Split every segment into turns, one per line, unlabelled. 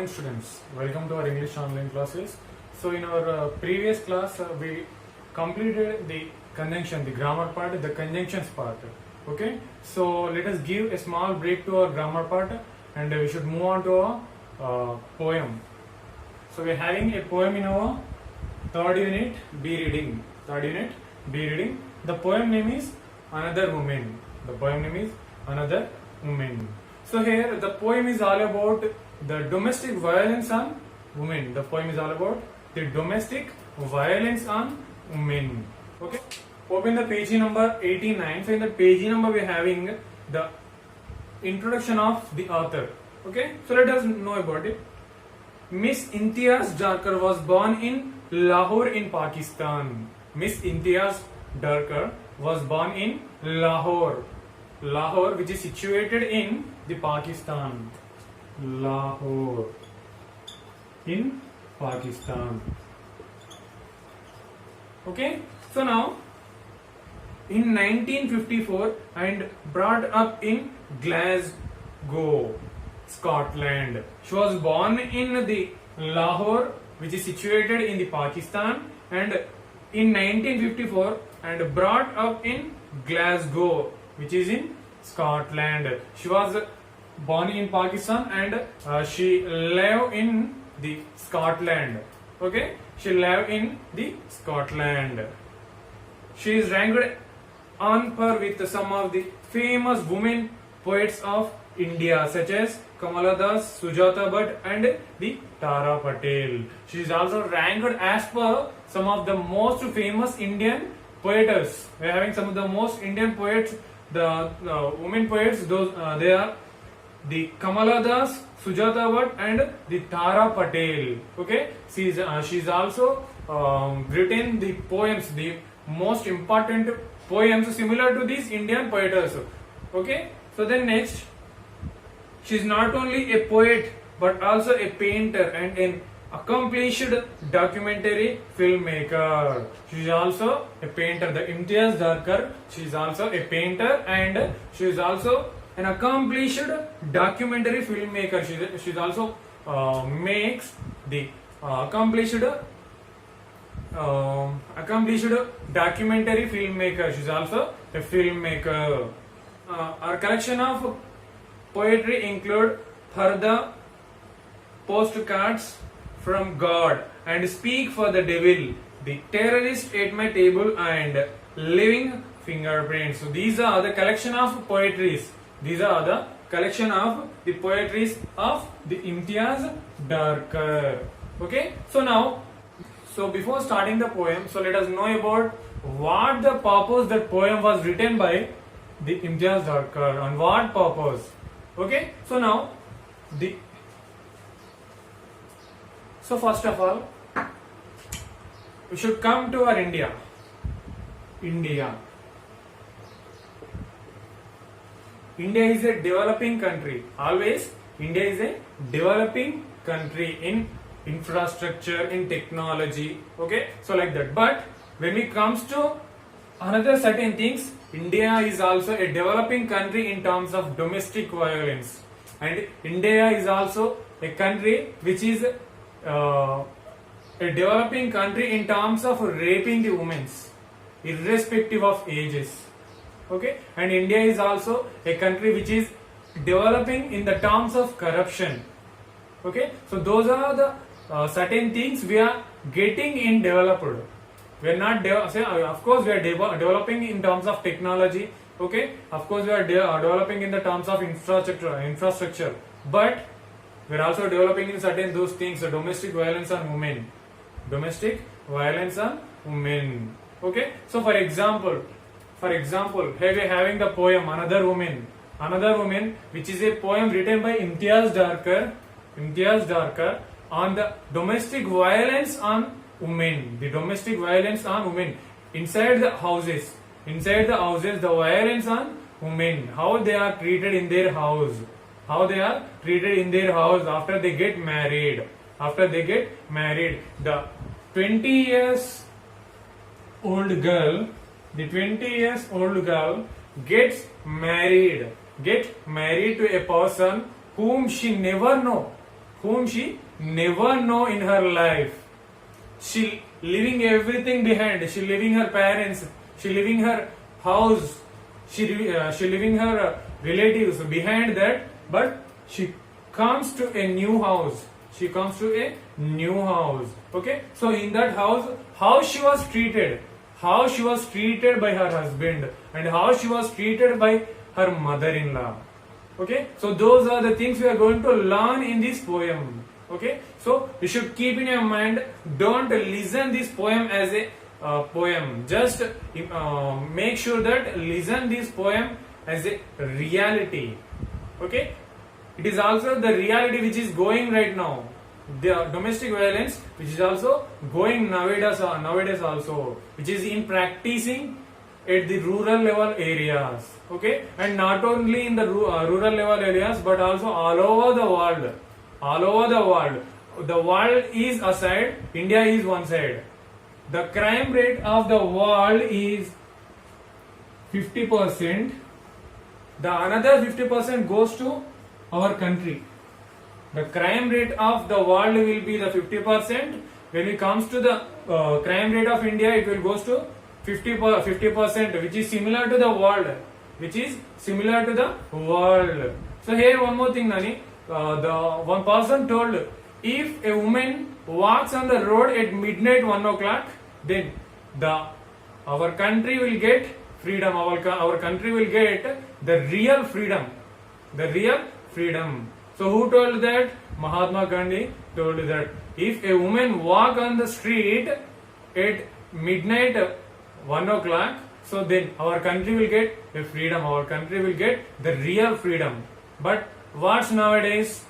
students, welcome to our English online classes. So in our previous class we completed the conjunction, the grammar part, the conjunctions part. Okay, so let us give a small break to our grammar part and we should move on to our poem. So we are having a poem in our third unit, be reading. Third unit, be reading. The poem name is Another Woman. The poem name is Another Woman. So here the poem is all about the domestic violence on women. The poem is all about the domestic violence on women. Okay. Open the page number 89. So in the page number we are having the introduction of the author. Okay. So let us know about it. Miss Imtiaz Darkar was born in Lahore in Pakistan. Miss Imtiaz Darkar was born in Lahore. Lahore, which is situated in the Pakistan. Lahore in Pakistan. Okay. So now in 1954 and brought up in Glasgow, Scotland. She was born in the Lahore, which is situated in the Pakistan, and in 1954 and brought up in Glasgow, which is in Scotland. She was born in Pakistan and she lived in the Scotland. Okay, she lived in the Scotland. She is ranked on par with some of the famous women poets of India, such as Kamala Das, Sujata Bhatt, and the Tara Patel. She is also ranked as per some of the most famous Indian poetess. We are having some of the most Indian poets, the women poets. Those they are the Kamala Das, Sujata Bhatt, and the Tara Patel. Okay, she's also written the poems, the most important poems similar to these Indian poetess. Okay, so then next. She is not only a poet but also a painter and an accomplished documentary filmmaker. She is also a painter. The Imtiaz Darkar, she is also a painter and she is also an accomplished documentary filmmaker. She is also makes the accomplished documentary filmmaker. She is also a filmmaker. Our collection of poetry include Farda, Postcards from God, and Speak for the Devil, The Terrorist at My Table, and Living Fingerprints. So these are the collection of poetries. These are the collection of the poetries of the Imtiaz Darkar. Okay. So now, before starting the poem, so let us know about what the purpose that poem was written by the Imtiaz Darkar, on what purpose. Okay, so now first of all, we should come to our India. India is a developing country. Always, India is a developing country in infrastructure, in technology. Okay, so like that. But when it comes to another certain things, India is also a developing country in terms of domestic violence, and India is also a country which is a developing country in terms of raping the women irrespective of ages. Okay, and India is also a country which is developing in the terms of corruption. Okay, so those are the certain things we are getting in developed. We are not of course we are developing in terms of technology. Okay, of course we are developing in the terms of infrastructure, but we are also developing in certain those things. So domestic violence on women, okay, so for example here we are having the poem Another Woman, which is a poem written by Imtiaz Darkar on the domestic violence on women. The domestic violence on women inside the houses, the violence on women, how they are treated in their house, after they get married. The 20 years old girl gets married to a person whom she never know whom she never know in her life. She leaving everything behind. She leaving her parents. She leaving her house. She leaving her relatives behind that. But she comes to a new house. She comes to a new house. Okay. So in that house, how she was treated. How she was treated by her husband and how she was treated by her mother-in-law. Okay. So those are the things we are going to learn in this poem. Okay, so you should keep in your mind, don't listen this poem as a poem. Just make sure that listen this poem as a reality. Okay, it is also the reality which is going right now. The domestic violence which is also going nowadays also, which is in practicing at the rural level areas. Okay, and not only in the rural level areas but also all over the world. All over the world. The world is a side, India is one side. The crime rate of the world is 50%. The another 50% goes to our country. The crime rate of the world will be the 50%. When it comes to the crime rate of India, it will goes to 50%, which is similar to the world. Which is similar to the world. So here one more thing, Nani. The one person told, if a woman walks on the road at midnight 1 o'clock, then our country will get freedom. Our country will get the real freedom. The real freedom. So who told that? Mahatma Gandhi told that if a woman walk on the street at midnight 1 o'clock, so then our country will get a freedom. Our country will get the real freedom. But what's nowadays?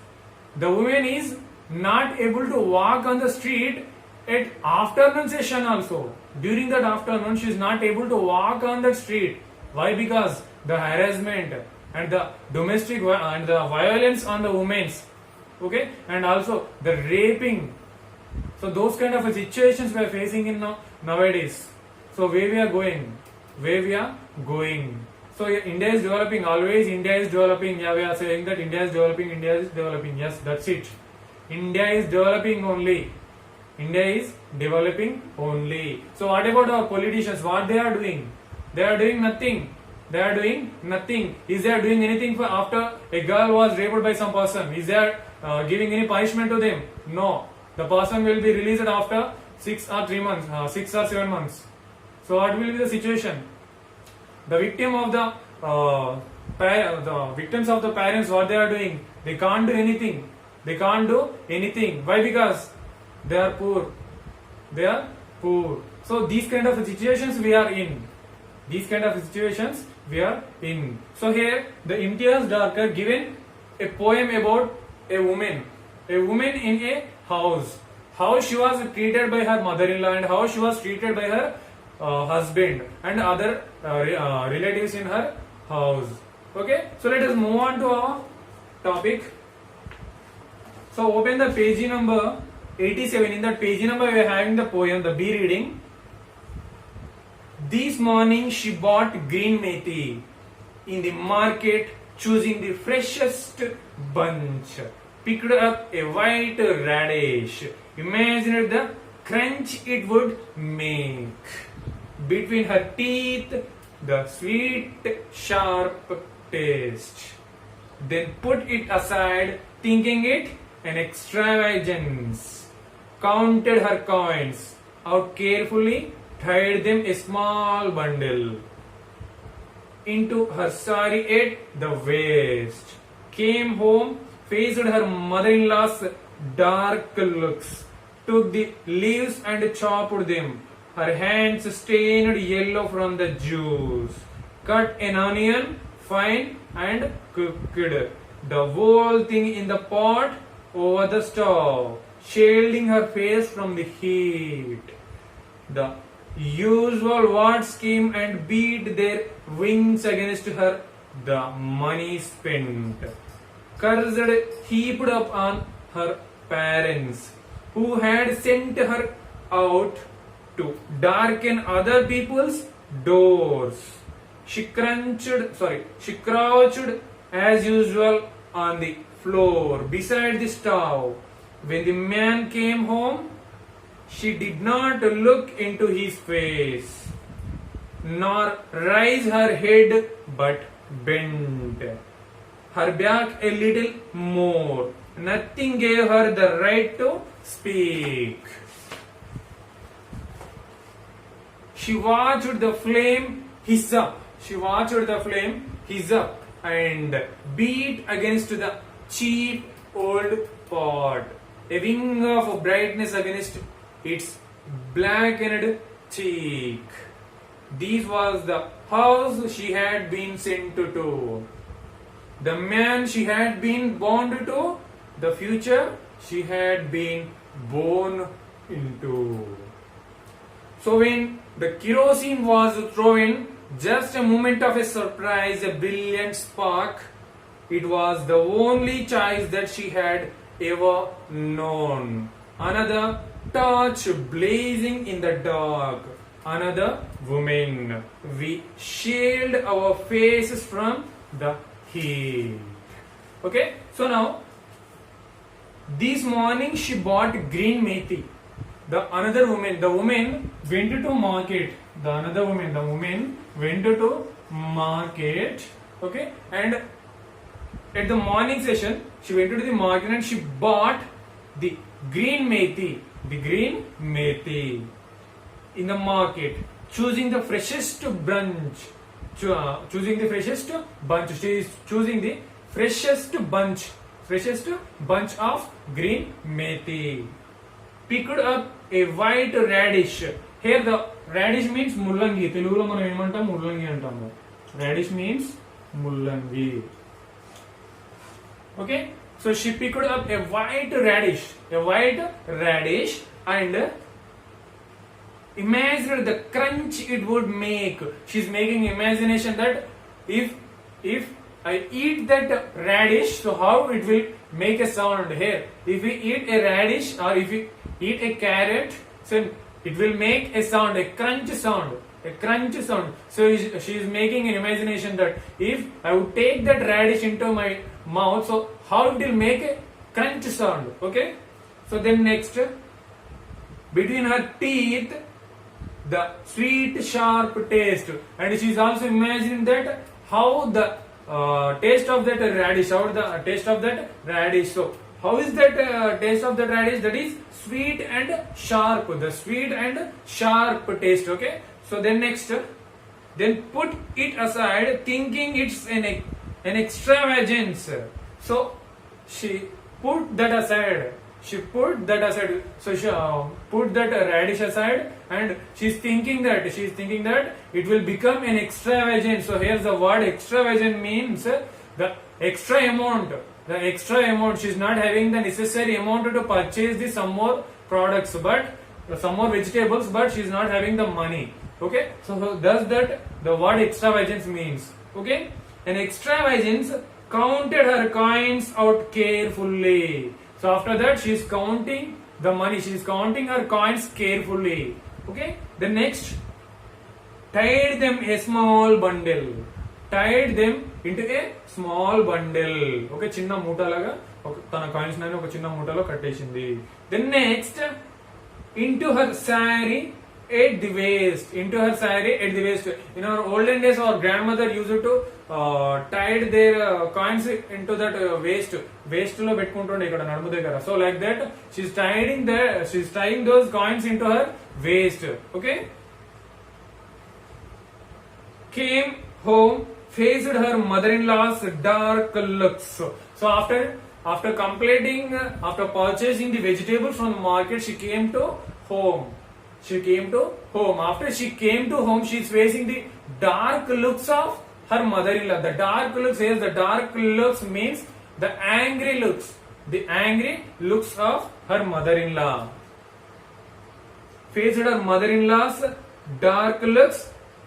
The woman is not able to walk on the street at afternoon session also. During that afternoon, she is not able to walk on the street. Why? Because the harassment and the domestic and the violence on the women. Okay, and also the raping. So those kind of situations we are facing in nowadays. So where we are going? Where we are going? So India is developing, always India is developing. Yeah, we are saying that India is developing, India is developing. Yes, that's it. India is developing only. India is developing only. So what about our politicians? What they are doing? They are doing nothing. They are doing nothing. Is they doing anything for after a girl was raped by some person? Is they giving any punishment to them? No. The person will be released after 6 or 3 months, 6 or 7 months. So what will be the situation? The victim of the victims of the parents, what they are doing? They can't do anything. They can't do anything. Why? Because they are poor. They are poor. So these kind of situations we are in. These kind of situations we are in. So here the Imtiaz Darkar given a poem about a woman in a house. How she was treated by her mother-in-law and how she was treated by her husband and other relatives in her house. Okay, so let us move on to our topic. So open the page number 87. In that page number we are having the poem, the B reading. This morning she bought green methi in the market, choosing the freshest bunch. Picked up a white radish. Imagined the crunch it would make. Between her teeth, the sweet, sharp taste. Then put it aside, thinking it an extravagance. Counted her coins out carefully, tied them a small bundle into her sari at the waist. Came home, faced her mother-in-law's dark looks, took the leaves and chopped them. Her hands stained yellow from the juice. Cut an onion fine and cooked the whole thing in the pot over the stove, shielding her face from the heat. The usual wards came and beat their wings against her. The money spent, cursed heaped up on her parents, who had sent her out to darken other people's doors. She crouched as usual on the floor beside the stove. When the man came home, she did not look into his face, nor raise her head, but bent her back a little more. Nothing gave her the right to speak. She watched the flame hiss up. She watched the flame hiss up and beat against the cheap old pot, a wing of brightness against its blackened cheek. This was the house she had been sent to, the man she had been bound to, the future she had been born into. So when the kerosene was thrown, just a moment of a surprise, a brilliant spark, it was the only choice that she had ever known. Another torch blazing in the dark, another woman. We shield our faces from the heat. Okay, so now this morning she bought green methi. The woman went to market. The woman went to market. Okay, and at the morning session, she went to the market and she bought the green methi. The green methi in the market, choosing the freshest bunch. Choosing the freshest bunch. She is choosing the freshest bunch of green methi. Picked up a white radish. Here the radish means mullangi. Telugulo మనం ఏమంటాం mullangi అంటాము. Radish means mullangi. Okay, so she picked up a white radish and imagined the crunch it would make. She's making imagination that if I eat that radish, so how it will make a sound. Here, if we eat a radish or if we eat a carrot, so it will make a sound, a crunch sound. So she is making an imagination that if I would take that radish into my mouth, so how it will make a crunch sound. Okay, so then next, between her teeth, the sweet sharp taste, and she is also imagining that how the taste of that radish. So how is that taste of that radish? That is sweet and sharp. The sweet and sharp taste. Okay, so then next, then put it aside, thinking it's an extravagance. So she put that aside. So she put that radish aside, and she's thinking that it will become an extravagance. So here's the word extravagant means the extra amount. She's not having the necessary amount to purchase some more products, but some more vegetables, but she's not having the money. Okay, so does that the word extravagance means. Okay, an extravagance counted her coins out carefully. So after that, she is counting the money. She is counting her coins carefully. Okay, the next, tied them a small bundle. Tied them into a small bundle. Okay, చిన్న మూటలాగా తన coins ని ఒక చిన్న మూటలో కట్టేసింది. Then next, into her saree at the waist. In our olden days, our grandmother used to tied their coins into that waist లో పెట్టుకుంటుండే ఇక్కడ నడుము దగ్గర. So like that, she's tying those coins into her waist. Okay, came home, faced her mother-in-law's dark looks. So after purchasing the vegetables from the market, she came to home. After she came to home, she is facing the dark looks of her mother-in-law. The dark looks means the angry looks of her mother-in-law. Faced her mother-in-law's dark looks,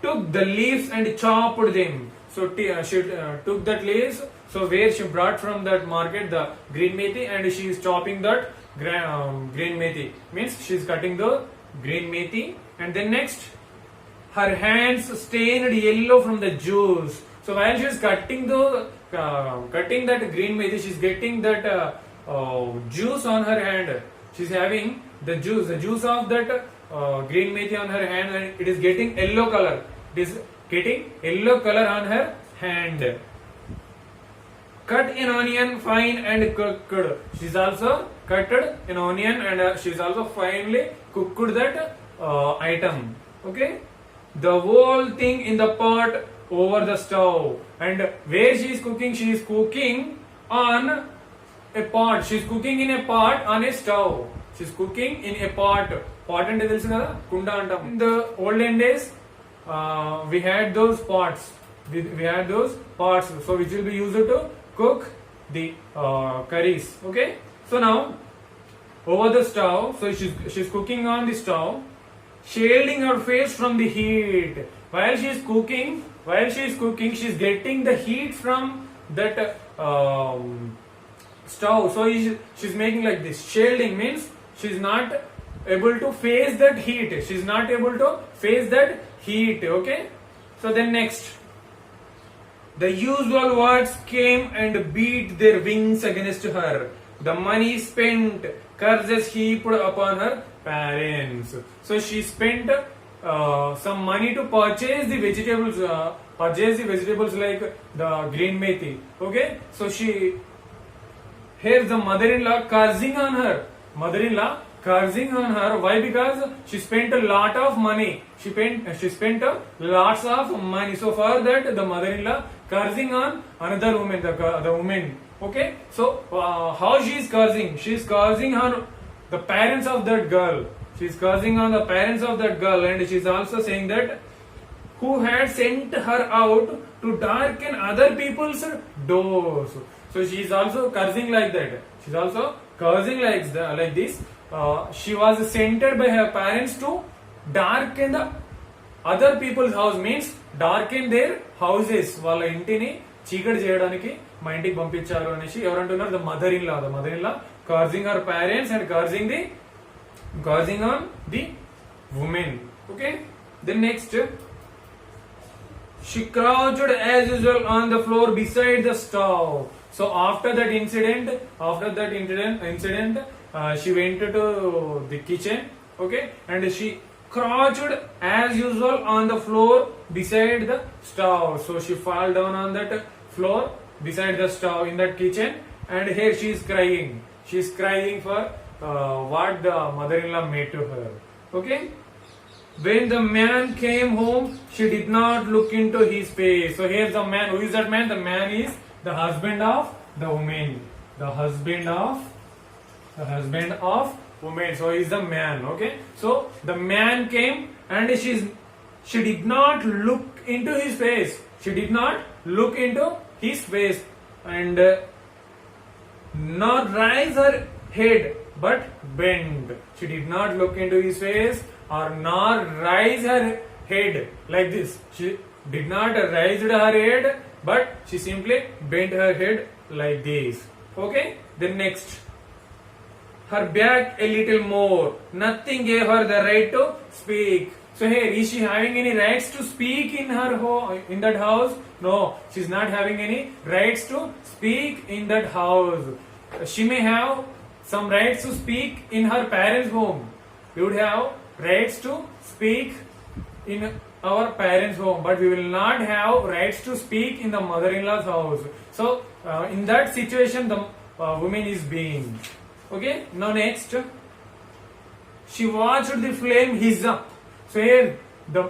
took the leaves and chopped them. So she took that leaves, so where she brought from that market the green methi, and she is chopping that green methi, means she is cutting the green methi. And then next, her hands stained yellow from the juice. So while she is cutting the cutting that green methi, she's getting that juice on her hand. She's having the juice of that green methi on her hand, and it is getting yellow color. It is getting yellow color on her hand. Cut an onion fine and cooked. She's also cutted an onion and she's also finely cooked that item. Okay. The whole thing in the pot over the stove. And where she is cooking? She is cooking on a pot. She is cooking in a pot on a stove. She is cooking in a pot. Pot and తెలుసు కదా కుండా అంటాం. In the olden days, we had those pots. We had those pots, so which will be used to cook the curries. Okay. So now over the stove. So she's cooking on the stove, shielding her face from the heat. While she is cooking, she's getting the heat from that stove. So she's making like this. Shielding means she's not able to face that heat. She's not able to face that heat. Okay. So then next, the usual words came and beat their wings against her. The money spent, curses heaped upon her parents. So she spent some money to purchase the vegetables. Like the green methi. Okay. So here's the mother-in-law cursing on her. Why? Because she spent a lot of money. She spent lots of money. So for that, the mother-in-law cursing on another woman, the woman. Okay. So how she is cursing? She is cursing on the parents of that girl. She is cursing on the parents of that girl, and she is also saying that who had sent her out to darken other people's doors. So she is also cursing like that. She is also cursing like this. She was sent by her parents to darken the other people's house, means darken their houses. వాళ్ళ ఇంటిని చీకటి చేయడానికి మా ఇంటికి పంపించారు అనేసి ఎవరంటున్నారు? The mother-in-law cursing her parents and cursing on the women. Okay. Then next, she crouched as usual on the floor beside the stove. So after that incident, she went to the kitchen. Okay. And she crouched as usual on the floor beside the stove. So she fall down on that floor beside the stove in that kitchen, and here she is crying. She is crying for what the mother-in-law made to her. Okay. When the man came home, she did not look into his face. So here's the man. Who is that man? The man is the husband of the woman. The husband of woman. So he is the man. Okay. So the man came and she did not look into his face. She did not look into his face and nor raise her head but bend. She did not look into his face or nor raise her head like this. She did not raise her head, but she simply bent her head like this. Okay. Then next, her back a little more. Nothing gave her the right to speak. So here, is she having any rights to speak in that house? No, she's not having any rights to speak in that house. She may have some rights to speak in her parents' home. We would have rights to speak in our parents' home, but we will not have rights to speak in the mother-in-law's house. So in that situation, the woman is being. Okay. Now next, she watched the flame hiss up. So here the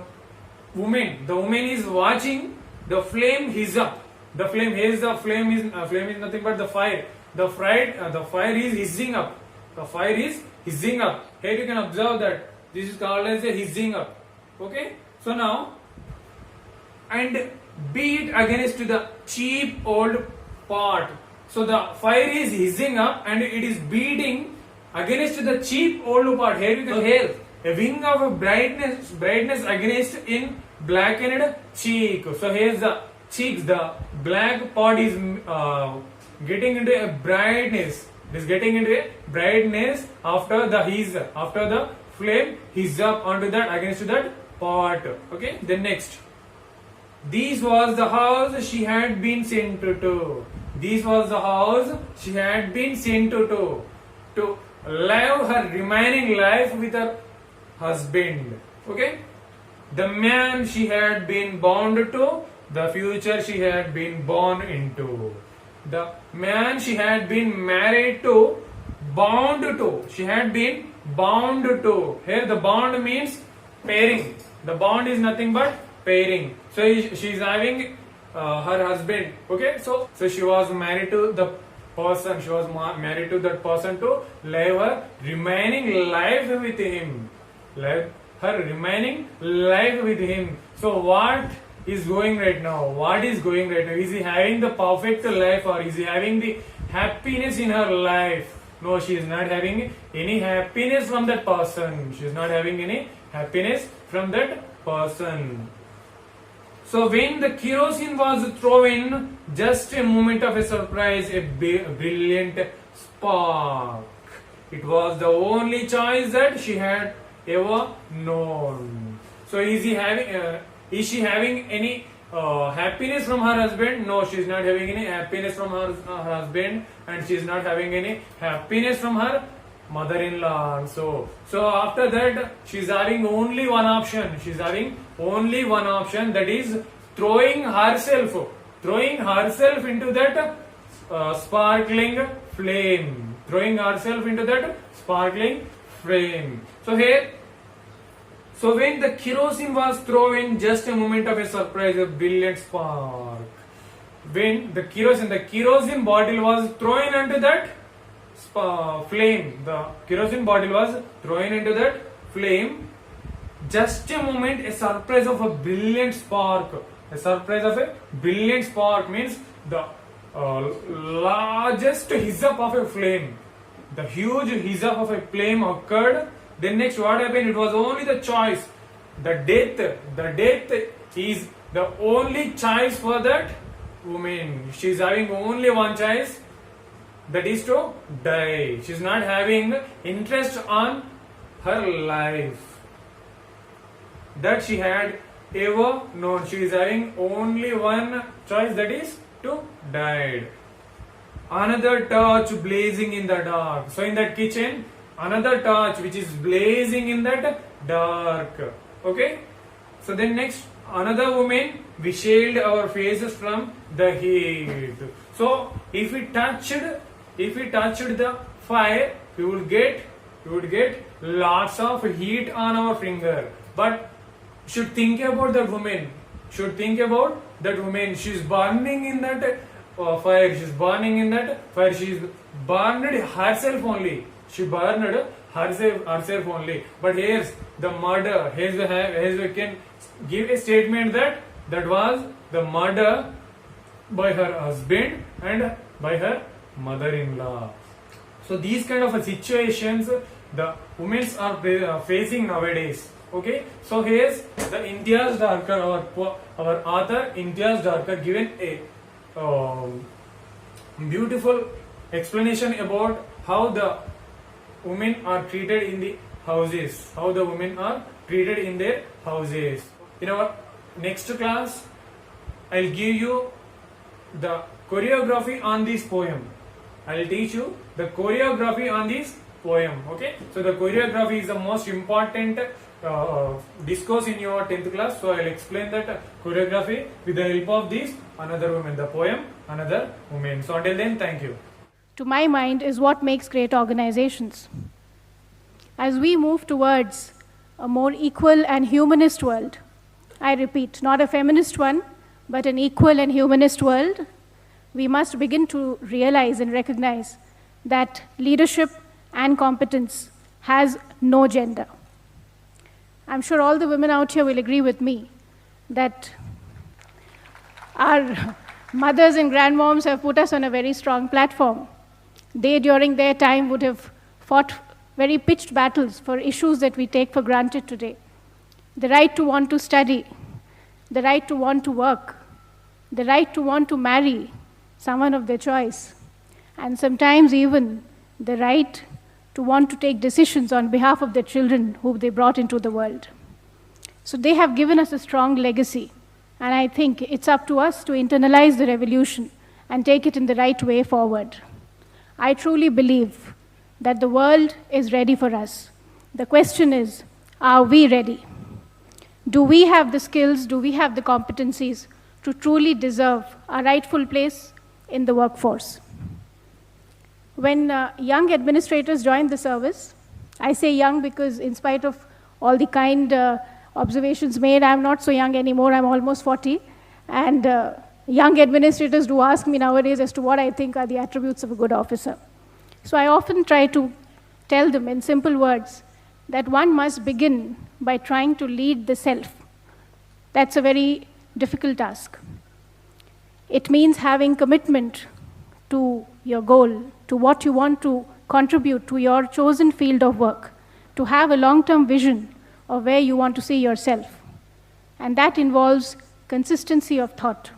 woman is watching the flame hiss up. The flame is nothing but the fire. The fire is hissing up. The fire is hissing up. Here you can observe that this is called as a hissing up. Okay. So now, and beat against the cheap old pot. So the fire is hissing up and it is beating against the cheap old pot. Here you can hear a wing of a brightness against in blackened cheek. So here's the cheeks. The black pot is getting into a brightness. It is getting into a brightness after the flame hiss up onto that against that pot. Okay. Then next, This was the house she had been sent to. This was the house she had been sent to live her remaining life with her husband. Okay? The man she had been bound to, the future she had been born into. The man she had been married to, bound to. She had been bound to. Here the bond means pairing. The bond is nothing but pairing. So she is having her husband. Okay, so she was married to the person. She was married to that person to live her remaining life with him. Live her remaining life with him. So what is going right now? What is going right now? Is he having the perfect life, or is he having the happiness in her life? No, she is not having any happiness from that person. She is not having any happiness from that person. So when the kerosene was thrown, just a moment of a surprise, a brilliant spark. It was the only choice that she had ever known. So is she having any happiness from her husband? No, she is not having any happiness from her husband, and she is not having any happiness from her mother-in-law. So after that, she is having only one option. She is having only one option, that is throwing herself into that sparkling flame. Throwing herself into that sparkling flame. So here, so when the kerosene was thrown, just a moment of a surprise, a brilliant spark. When the kerosene bottle was thrown into that flame, the kerosene bottle was thrown into that flame, just a moment, a surprise of a brilliant spark. A surprise of a brilliant spark means the largest hiccup of a flame. The huge hiccup of a flame occurred. Then next what happened? It was only the choice. The death is the only choice for that woman. She is having only one choice, that is to die. She is not having interest on her life that she had ever known. She is having only one choice, that is to die. Another torch blazing in the dark. So in that kitchen, another torch which is blazing in that dark. Okay. So then next, another woman, we shield our faces from the heat. So if we touched the fire, we would get lots of heat on our finger. But should think about that woman. She is burning in that fire. She is burning in that fire. She is burned herself only. She burned herself only. But here's the murder. Here's we can give a statement that was the murder by her husband and by her mother-in-law. So these kind of situations the women are facing nowadays. Okay, so here's the Imtiaz Dharkar, our author Imtiaz Dharkar, given a beautiful explanation about how the women are treated in the houses. How the women are treated in their houses. In our next class, I'll give you the choreography on this poem. I'll teach you the choreography on this poem. Okay, so the choreography is the most important discourse in your 10th class. So I'll explain that choreography with the help of this Another Woman, the poem Another Woman. So until then, thank you.
To my mind, is what makes great organizations. As we move towards a more equal and humanist world, I repeat, not a feminist one, but an equal and humanist world, we must begin to realize and recognize that leadership and competence has no gender. I'm sure all the women out here will agree with me that our mothers and grandmoms have put us on a very strong platform. They, during their time, would have fought very pitched battles for issues that we take for granted today. The right to want to study, the right to want to work, the right to want to marry someone of their choice, and sometimes even the right to want to take decisions on behalf of their children whom they brought into the world. So they have given us a strong legacy, And I think it's up to us to internalize the revolution and take it in the right way forward. I truly believe that the world is ready for us. The question is, are we ready? Do we have the skills, do we have the competencies to truly deserve a rightful place in the workforce? When young administrators join the service, I say young because in spite of all the kind observations made, I'm not so young anymore, I'm almost 40. And young administrators do ask me nowadays as to what I think are the attributes of a good officer. So I often try to tell them in simple words that one must begin by trying to lead the self. That's a very difficult task. It means having commitment to your goal, to what you want to contribute to your chosen field of work, to have a long-term vision of where you want to see yourself. And that involves consistency of thought.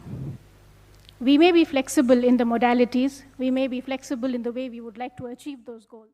We may be flexible in the modalities, we may be flexible in the way we would like to achieve those goals.